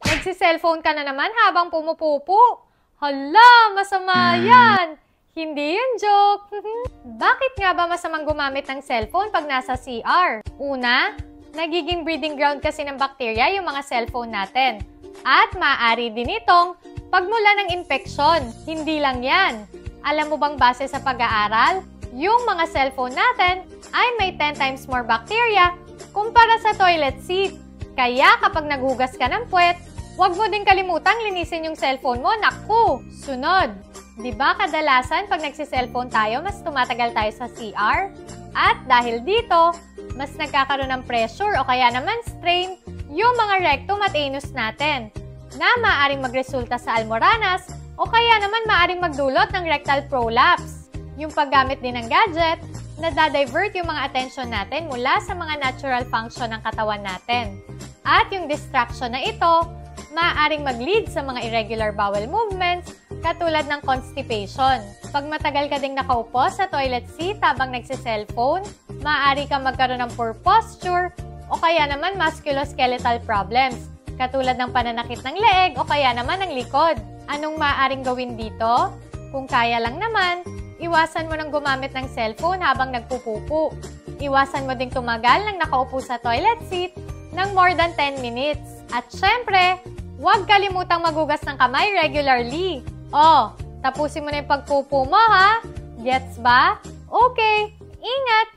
Nagsi-cellphone ka na naman habang pumupupo. Hala, masama yan! Hindi yun joke. Bakit nga ba masamang gumamit ng cellphone pag nasa CR? Una, nagiging breeding ground kasi ng bakterya yung mga cellphone natin. At maaari din itong pagmula ng infeksyon. Hindi lang yan. Alam mo bang base sa pag-aaral, yung mga cellphone natin ay may 10 times more bacteria kumpara sa toilet seat. Kaya kapag naghugas ka ng puwet, huwag mo din kalimutang linisin yung cellphone mo. Naku! Sunod! Diba kadalasan pag nagsi-cellphone tayo, mas tumatagal tayo sa CR? At dahil dito, mas nagkakaroon ng pressure o kaya naman strain yung mga rectum at anus natin na maaaring magresulta sa almoranas o kaya naman maaaring magdulot ng rectal prolapse. Yung paggamit din ng gadget, nadadivert yung mga attention natin mula sa mga natural function ng katawan natin. At yung distraction na ito, maaaring mag-lead sa mga irregular bowel movements katulad ng constipation. Pag matagal ka ding nakaupo sa toilet seat habang nagsi-cellphone, maaari kang magkaroon ng poor posture o kaya naman musculoskeletal problems katulad ng pananakit ng leeg o kaya naman ng likod. Anong maaaring gawin dito? Kung kaya lang naman, iwasan mo nang gumamit ng cellphone habang nagpupupo. Iwasan mo ding tumagal nang nakaupo sa toilet seat ng more than 10 minutes. At syempre, huwag kalimutang magugas ng kamay regularly. Oh, tapusin mo na yung pagpupo mo ha? Gets ba? Okay, ingat!